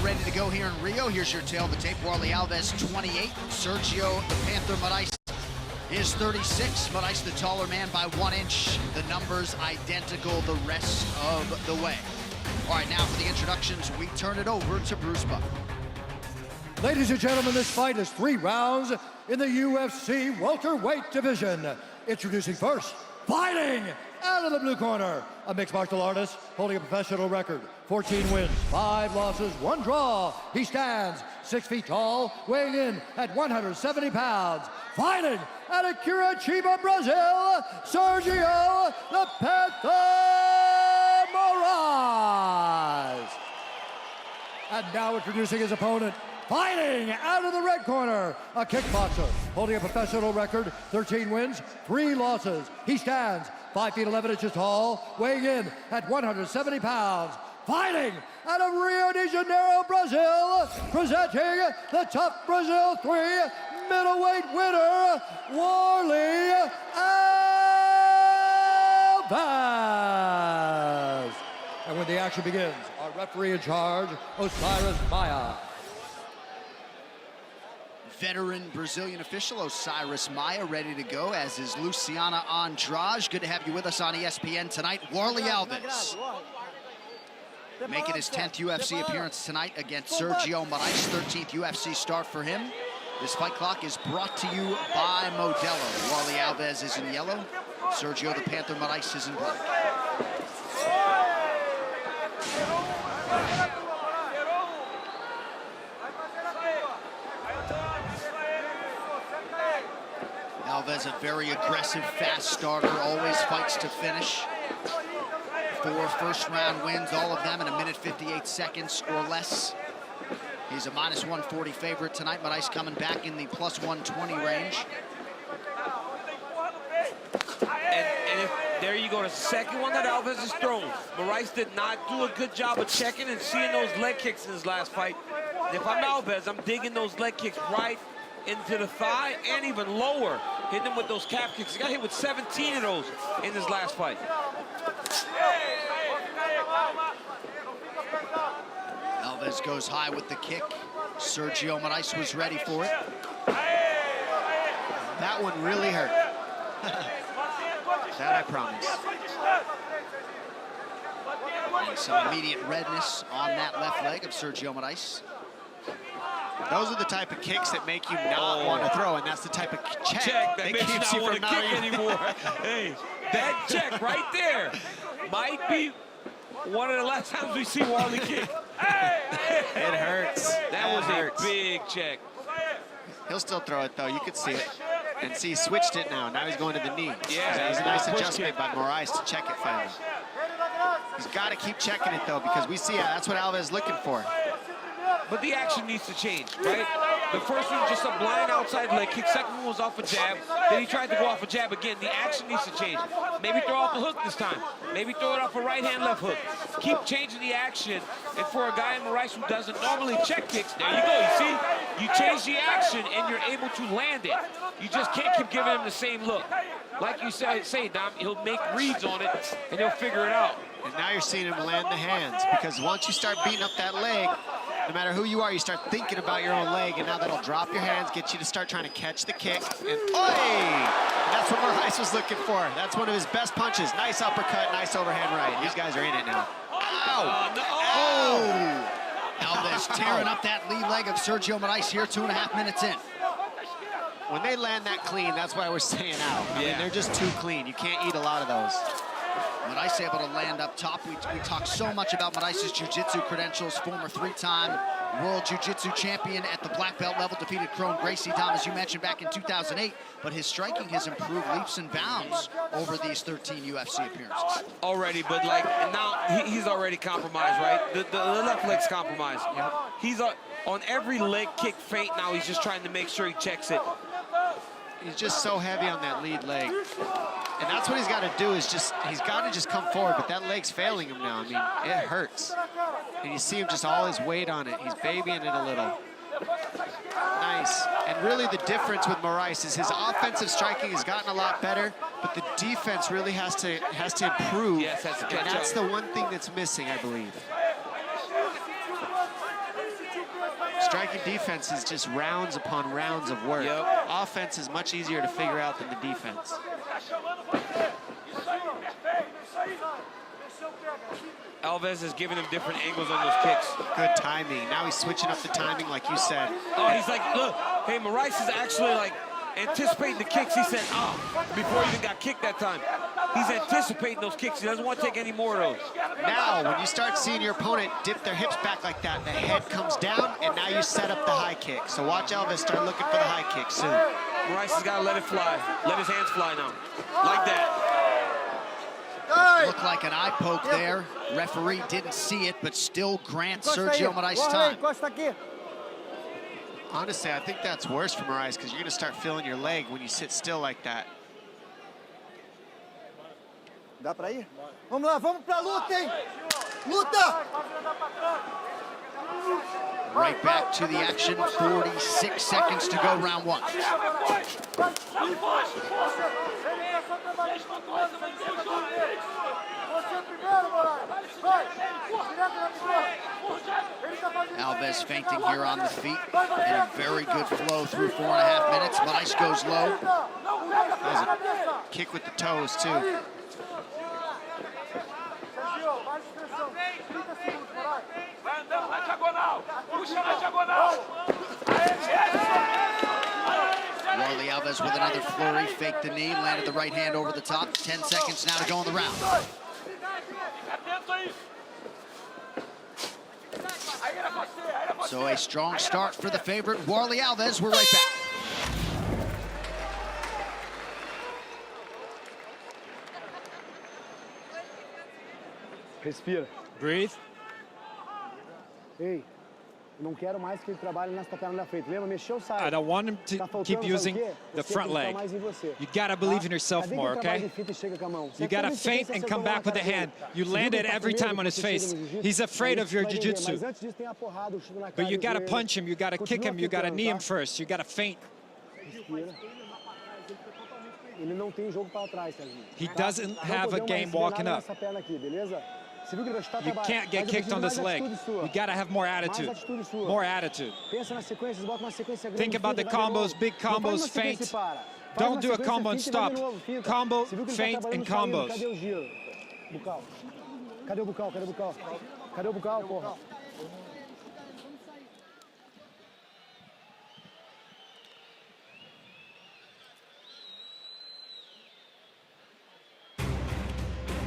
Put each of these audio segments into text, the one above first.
ready to go here in Rio. Here's your tail of the tape. Warley Alves, 28. Sergio the Panther Moraes is 36. Moraes the taller man by 1 inch. The numbers identical the rest of the way. All right, now for the introductions, we turn it over to Bruce Buck. Ladies and gentlemen, this fight is 3 rounds in the UFC welterweight division. Introducing first, fighting out of the blue corner, a mixed martial artist holding a professional record, 14 wins, 5 losses, 1 draw. He stands 6 feet tall, weighing in at 170 pounds. Fighting out of Curitiba, Brazil, Sergio the Panther Moraes. And now introducing his opponent, fighting out of the red corner, a kickboxer holding a professional record, 13 wins, 3 losses. He stands 5 feet 11 inches tall, weighing in at 170 pounds. Fighting out of Rio de Janeiro, Brazil, presenting the Tough Brazil 3 middleweight winner, Warley Alves. And when the action begins, our referee in charge, Osiris Maia. Veteran Brazilian official Osiris Maia ready to go, as is Luciana Andrade. Good to have you with us on ESPN tonight. Warley Alves making his 10th UFC appearance tonight against Sergio Moraes, 13th UFC start for him. This fight clock is brought to you by Modelo. Warley Alves is in yellow, Sergio the Panther Moraes is in black. Alves, a very aggressive, fast starter, always fights to finish. 4 first-round wins, all of them in 1 minute 58 seconds or less. He's a -140 favorite tonight. Moraes coming back in the +120 range. And if there you go, the second one that Alves has thrown. Moraes did not do a good job of checking and seeing those leg kicks in his last fight. And if I'm Alves, I'm digging those leg kicks right into the thigh and even lower, hitting him with those calf kicks. He got hit with 17 of those in his last fight. Alves goes high with the kick. Sergio Moraes was ready for it. That one really hurt. That I promise. And some immediate redness on that left leg of Sergio Moraes. Those are the type of kicks that make you not want to throw, and that's the type of check that makes you not want to kick anymore. Hey, that check right there might be one of the last times we see Warley kick. It hurts. That was a big check. He'll still throw it, though. You could see it. And see, he switched it now. Now he's going to the knee. Yeah, it was a nice adjustment by Moraes to check it finally. He's got to keep checking it, though, because we see that's what Alves is looking for. But the action needs to change, right? The first one was just a blind outside leg kick. Second one was off a jab. Then he tried to go off a jab again. The action needs to change. Maybe throw off the hook this time. Maybe throw it off a right hand, left hook. Keep changing the action. And for a guy in Moraes who doesn't normally check kicks, there you go. You see? You change the action and you're able to land it. You just can't keep giving him the same look. Like you say, Dom, he'll make reads on it and he'll figure it out. And now you're seeing him land the hands, because once you start beating up that leg, no matter who you are, you start thinking about your own leg, and now that'll drop your hands, get you to start trying to catch the kick. And that's what Moraes was looking for. That's one of his best punches. Nice uppercut, nice overhand right. These guys are in it now. Ow! Oh! Alves tearing up that lead leg of Sergio Moraes here, 2.5 minutes in. When they land that clean, that's why we're saying out. I mean, they're just too clean. You can't eat a lot of those. Moraes able to land up top. We talk so much about Moraes' jiu-jitsu credentials. Former 3-time world jiu-jitsu champion at the black belt level. Defeated Crone Gracie, Dom, as you mentioned, back in 2008. But his striking has improved leaps and bounds over these 13 UFC appearances. Already, but like now he's already compromised, right? The left leg's compromised. Yep. He's on every leg kick feint now. He's just trying to make sure he checks it. He's just so heavy on that lead leg. And that's what he's got to do, is he's got to just come forward, but that leg's failing him now. I mean, it hurts. And you see him just all his weight on it. He's babying it a little. Nice. And really the difference with Moraes is his offensive striking has gotten a lot better, but the defense really has to improve. Yes, that's and that's the one thing that's missing, I believe. Striking defense is just rounds upon rounds of work. Yep. Offense is much easier to figure out than the defense. Alves is giving him different angles on those kicks. Good timing. Now he's switching up the timing like you said. Oh, he's like, look, hey, Moraes is actually like anticipating the kicks. He said, oh, before he even got kicked that time. He's anticipating those kicks. He doesn't want to take any more of those. Now, when you start seeing your opponent dip their hips back like that, the head comes down, and now you set up the high kick. So watch Alves start looking for the high kick soon. Moraes has got to let it fly. Let his hands fly now. Like that. Looked like an eye poke there. Referee didn't see it, but still grants Sergio Moraes time. Honestly, I think that's worse for Moraes because you're going to start feeling your leg when you sit still like that. Dá pra ir? Vamos lá, vamos pra luta, hein? Luta! Right back to the action, 46 seconds to go, round one. Alves feinting here on the feet, and a very good flow through 4.5 minutes. Moraes goes low. There's a kick with the toes, too. Warley Alves with another flurry, faked the knee, landed the right hand over the top. 10 seconds now to go in the round. So a strong start for the favorite, Warley Alves. We're right back. Respira. Breathe. Ei, não quero mais que ele trabalhe nessa perna da frente. Lembra, mexeu, sai. I don't want him to keep using the front leg. You gotta believe in yourself more, okay? You gotta feint and come back with the hand. You land it every time on his face. He's afraid of your jiu-jitsu. But you gotta punch him, you gotta kick him, you gotta knee him first, you gotta feint. He doesn't have a game walking up. You can't get kicked on this leg. You gotta have more attitude. More attitude. Think about the combos, big combos, feint. Don't do a combo and stop. Combo, feint, and combos. Cadê o bucal? Cadê o bucal? Cadê o bucal, porra?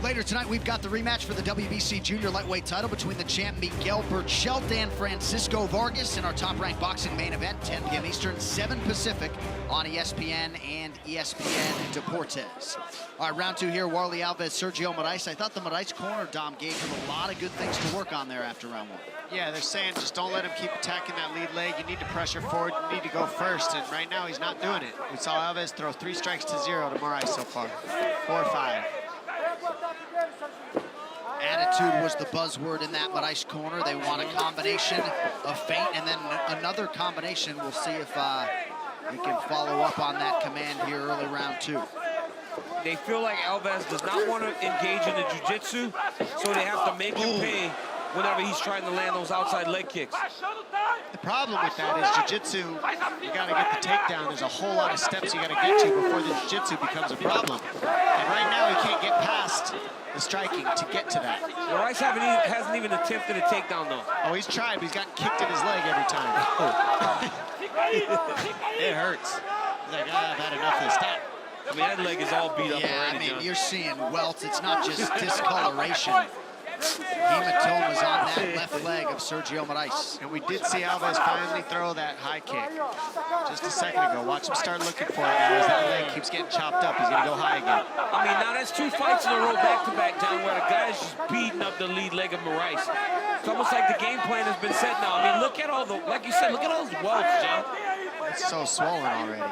Later tonight, we've got the rematch for the WBC Junior Lightweight title between the champ Miguel Burchelt and Francisco Vargas in our top-ranked boxing main event, 10 p.m. Eastern, 7 Pacific on ESPN and ESPN Deportes. All right, round two here, Warley Alves, Sergio Moraes. I thought the Moraes corner, Dom, gave him a lot of good things to work on there after round one. Yeah, they're saying just don't let him keep attacking that lead leg. You need to pressure forward. You need to go first, and right now he's not doing it. We saw Alves throw 3 strikes to 0 to Moraes so far, 4 or 5. Attitude was the buzzword in that Moraes corner. They want a combination of feint and then another combination. We'll see if we can follow up on that command here early round two. They feel like Alves does not want to engage in the jiu-jitsu, so they have to make him pay whenever he's trying to land those outside leg kicks. The problem with that is jiu-jitsu, you got to get the takedown. There's a whole lot of steps you got to get to before the jiu-jitsu becomes a problem. And right now he can't get past the striking to get to that. Moraes hasn't even attempted a takedown though. Oh, he's tried, but he's gotten kicked in his leg every time. It hurts. He's like, I've had enough of this. Stop. I mean, that leg is all beat up already, I mean, John. you're seeing welts. It's not just discoloration. Hematomas on that left leg of Sergio Moraes. And we did see Alves finally throw that high kick just a second ago. Watch him start looking for it now. As that leg keeps getting chopped up, he's going to go high again. I mean, now that's 2 fights in a row back-to-back, John, where the guy's just beating up the lead leg of Moraes. It's almost like the game plan has been set now. I mean, look at all the, like you said, look at all those welts, John. It's so swollen already.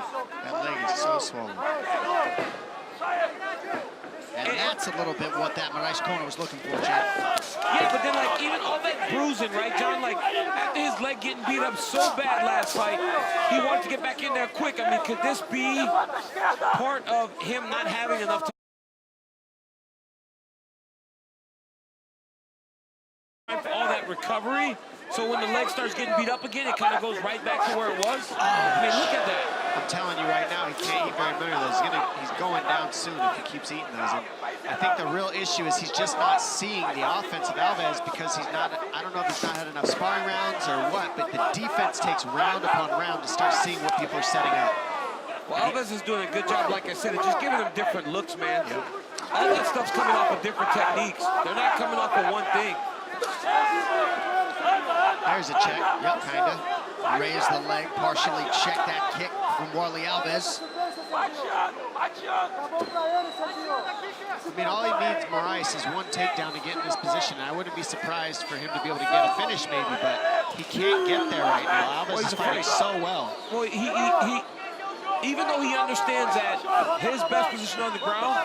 That leg is so swollen. And that's a little bit what that Moraes corner was looking for, Jim. Yeah, but then, like, even all that bruising, right, John? Like, after his leg getting beat up so bad last fight, he wanted to get back in there quick. I mean, could this be part of him not having enough time for all that recovery? So when the leg starts getting beat up again, it kind of goes right back to where it was. I mean, look at that. I'm telling you right now, he can't eat very many of those. He's going down soon if he keeps eating those. And I think the real issue is he's just not seeing the offense of Alves because he's not, I don't know if he's not had enough sparring rounds or what, but the defense takes round upon round to start seeing what people are setting up. Well, Alves is doing a good job, like I said, of just giving them different looks, man. Yep. All that stuff's coming off of different techniques. They're not coming off of one thing. There's a check, yep, kinda. Raise the leg, partially check that kick from Warley Alves. I mean, all he needs, Moraes, is one takedown to get in this position. And I wouldn't be surprised for him to be able to get a finish maybe, but he can't get there right now. Alves is fighting so well. Well, even though he understands that his best position on the ground,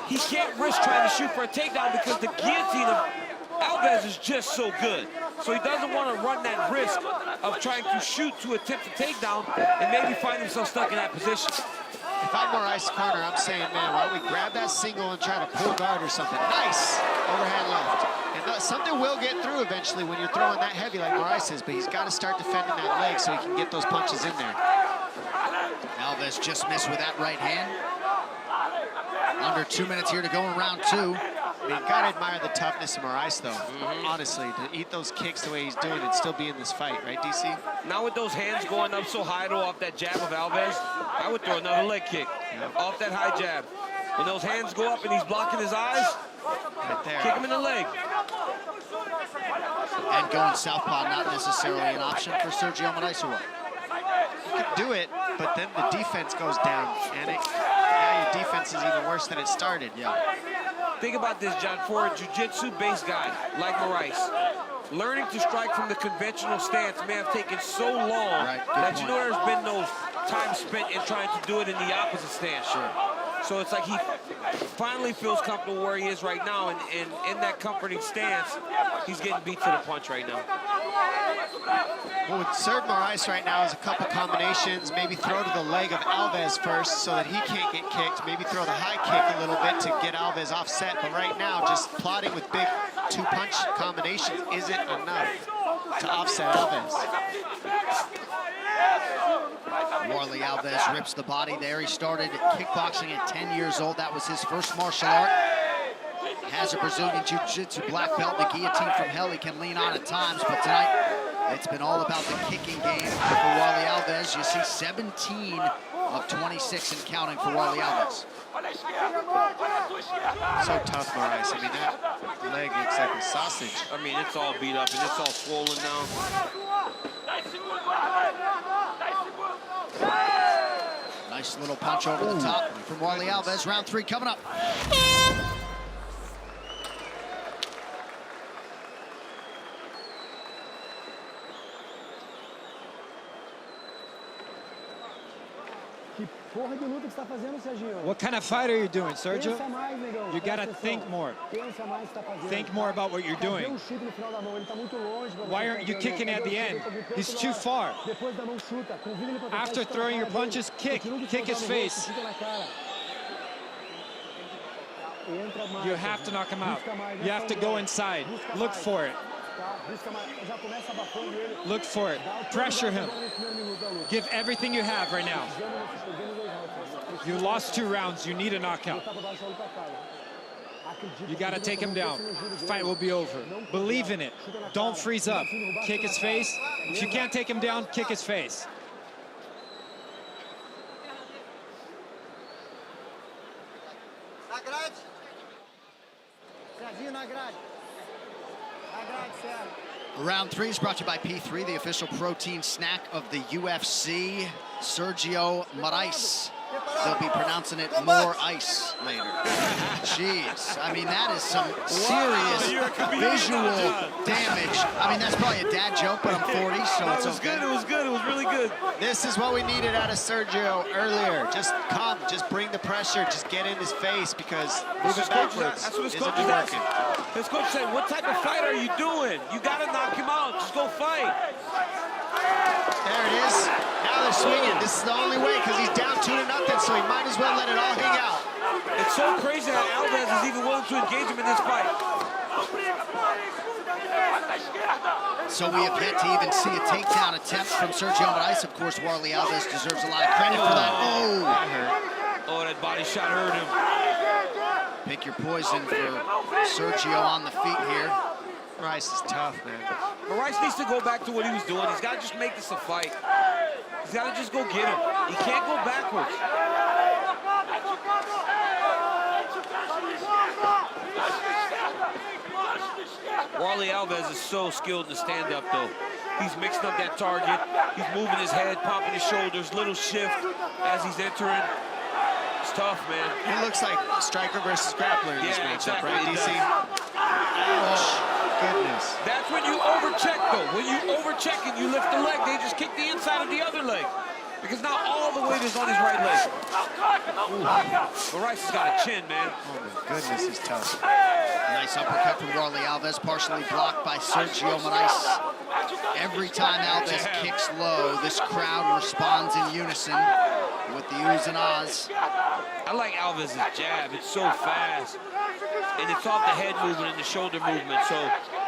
he can't risk trying to shoot for a takedown because the guillotine of Alves is just so good. So he doesn't want to run that risk of trying to shoot to attempt a takedown and maybe find himself stuck in that position. If I'm Moraes' corner, I'm saying, man, why don't we grab that single and try to pull guard or something? Nice! Overhand left. And something will get through eventually when you're throwing that heavy like Moraes is, but he's got to start defending that leg so he can get those punches in there. Alves just missed with that right hand. Under 2 minutes here to go in round 2. I mean, you gotta admire the toughness of Moraes, though. Honestly, to eat those kicks the way he's doing and still be in this fight, right, DC? Now with those hands going up so high, though, off that jab of Alves, I would throw another leg kick off that high jab. When those hands go up and he's blocking his eyes, right there. Kick him in the leg. And going southpaw, not necessarily an option for Sergio Moraes or what? You could do it, but then the defense goes down, and now your defense is even worse than it started. Yeah. Think about this, John. For a jiu-jitsu-based guy like Moraes, learning to strike from the conventional stance may have taken so long that you know there's been no time spent in trying to do it in the opposite stance. Sure. So it's like he finally feels comfortable where he is right now, and in that comforting stance, he's getting beat to the punch right now. What would serve Moraes right now is a couple combinations, maybe throw to the leg of Alves first so that he can't get kicked, maybe throw the high kick a little bit to get Alves offset, but right now just plotting with big two-punch combinations isn't enough to offset Alves. Warley Alves rips the body there. He started kickboxing at 10 years old. That was his first martial art. Has a Brazilian Jiu-Jitsu black belt, the guillotine from hell he can lean on at times, but tonight it's been all about the kicking game for Warley Alves. You see 17 of 26 and counting for Warley Alves. So tough, Moraes. I mean, that leg looks like a sausage. I mean, it's all beat up and it's all swollen now. Nice little punch over the top from Warley Alves. Round 3 coming up. What kind of fight are you doing, Sergio? You gotta think more. Think more about what you're doing. Why aren't you kicking at the end? He's too far. After throwing your punches, kick his face. You have to knock him out. You have to go inside. Look for it. Look for it. Pressure him. Give everything you have right now. You lost 2 rounds. You need a knockout. You got to take him down. The fight will be over. Believe in it. Don't freeze up. Kick his face. If you can't take him down, kick his face. Round 3 is brought to you by P3, the official protein snack of the UFC. Sergio Moraes. They'll be pronouncing it more ice later. Jeez, I mean, that is some serious visual damage. I mean, that's probably a dad joke, but I'm 40, so it's okay. It was good, it was really good. This is what we needed out of Sergio earlier. Just come, just bring the pressure, just get in his face, because moving backwards that's what his isn't coach working. His coach said, what type of fight are you doing? You gotta knock him out, just go fight. There it is. Now they're swinging. This is the only way because he's down 2-0, so he might as well let it all hang out. It's so crazy how Alves is even willing to engage him in this fight. So we have yet to even see a takedown attempt from Sergio Moraes. Of course, Warley Alves deserves a lot of credit for that. Oh, That hurt. Oh, that body shot hurt him. pick your poison for Sergio on the feet here. Moraes is tough, man. Moraes needs to go back to what he was doing. He's got to just make this a fight. He's got to just go get him. He can't go backwards. Warley Alves is so skilled in the stand-up, though. He's mixing up that target. He's moving his head, popping his shoulders, little shift as he's entering. It's tough, man. It looks like striker versus grappler in this matchup, exactly, right, it DC? does. Oh, goodness. That's when you overcheck, though. When you overcheck and you lift the leg, they just kick the inside of the other leg. Because now all the weight is on his right leg. Moraes has got a chin, man. Oh, my goodness, he's tough. Nice uppercut from Warley Alves, partially blocked by Sergio Moraes. Every time Alves kicks low, this crowd responds in unison with the oohs and ahs. I like Alves' jab. It's so fast. And it's off the head movement and the shoulder movement, so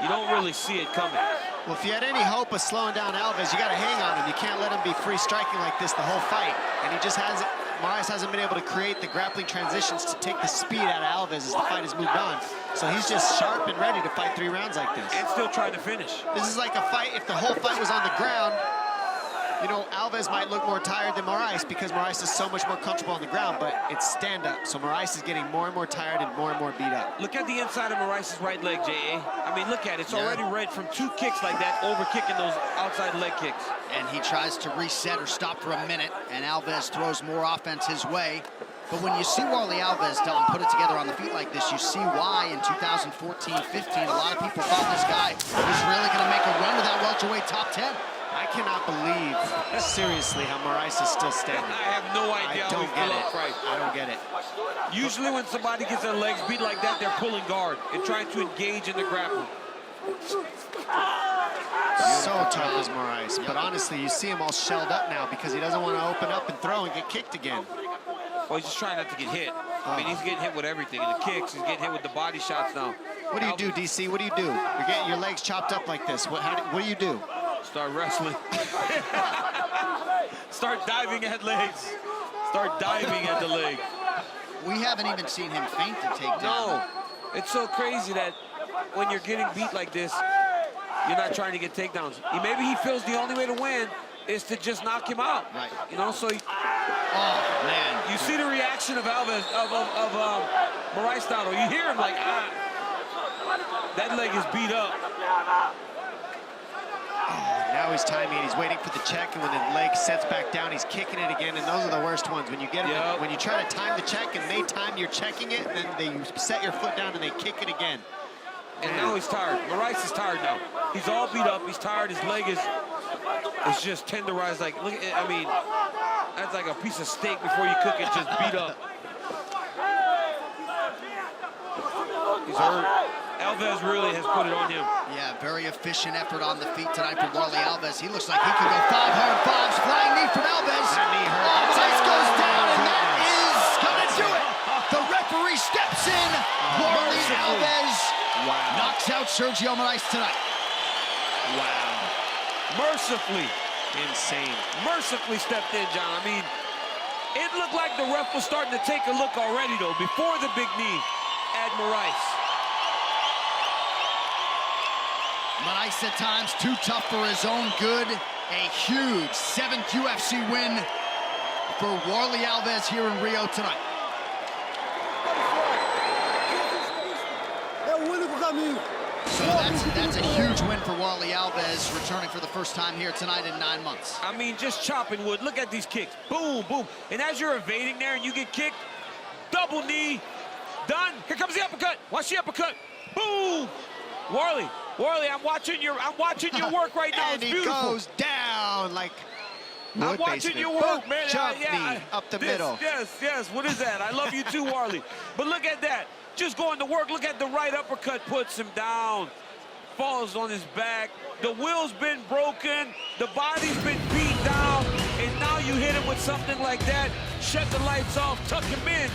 you don't really see it coming. Well, if you had any hope of slowing down Alves, you got to hang on him. You can't let him be free striking like this the whole fight. And he just hasn't, Moraes hasn't been able to create the grappling transitions to take the speed out of Alves as the fight has moved on. So he's just sharp and ready to fight 3 rounds like this. And still trying to finish. This is like a fight, if the whole fight was on the ground, you know, Alves might look more tired than Moraes because Moraes is so much more comfortable on the ground, but it's stand-up. So Moraes is getting more and more tired and more beat up. Look at the inside of Moraes' right leg, J.A. I mean, look at it. It's already red from 2 kicks like that, over-kicking those outside leg kicks. And he tries to reset or stop for a minute, and Alves throws more offense his way. But when you see Warley Alves, Don, put it together on the feet like this, you see why in 2014-15, a lot of people thought this guy was really going to make a run to that welterweight top 10. I cannot believe, seriously, how Moraes is still standing. I have no idea I how he don't get fell it. off right. I don't get it. Usually when somebody gets their legs beat like that, they're pulling guard and trying to engage in the grapple. So tough as Moraes, but honestly, you see him all shelled up now because he doesn't want to open up and throw and get kicked again. Well, he's just trying not to get hit. I mean, he's getting hit with everything. And the kicks, he's getting hit with the body shots now. What do you do, DC? What do you do? You're getting your legs chopped up like this. What do you do? Start wrestling. Start diving at legs. Start diving at the leg. We haven't even seen him feint to take down. No, it's so crazy that when you're getting beat like this, you're not trying to get takedowns. Maybe he feels the only way to win is to just knock him out. Right. You know, so Oh, man. you see the reaction of Alves, of Moraes Stado. You hear him like, ah, that leg is beat up. Now he's timing it. He's waiting for the check, and when the leg sets back down, he's kicking it again, and those are the worst ones. When you get them, when you try to time the check and they time you're checking it, then they set your foot down and they kick it again. And now he's tired. Moraes is tired now. He's all beat up. He's tired. His leg is just tenderized. Like, look, I mean, that's like a piece of steak before you cook it, just beat up. He's hurt. Alves really has put it on him. Yeah, very efficient effort on the feet tonight from Warley Alves. He looks like he could go 5 hard fives. Flying knee from Alves. That knee hurt. Alves goes down, and that is going to do it. The referee steps in. Warley Alves knocks out Sergio Moraes tonight. Wow. Mercifully. Insane. Mercifully stepped in, John. I mean, it looked like the ref was starting to take a look already, though, before the big knee at Moraes. Moraes at times too tough for his own good. A huge 7th UFC win for Warley Alves here in Rio tonight. So that's a huge win for Warley Alves, returning for the first time here tonight in 9 months. I mean, just chopping wood. Look at these kicks. Boom, boom. And as you're evading there and you get kicked, double knee, done. Here comes the uppercut. Watch the uppercut. Boom. Warley, I'm watching your work right now. And it's he beautiful. goes down like I'm watching your work, man. Jump knee up the middle. Yes. What is that? I love you too, Warley. But look at that. Just going to work. Look at the right uppercut. Puts him down. Falls on his back. The will's been broken. The body's been beat down. And now you hit him with something like that. Shut the lights off. Tuck him in.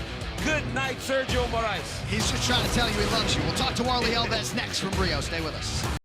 Good night, Sergio Moraes. He's just trying to tell you he loves you. We'll talk to Warley Alves next from Rio. Stay with us.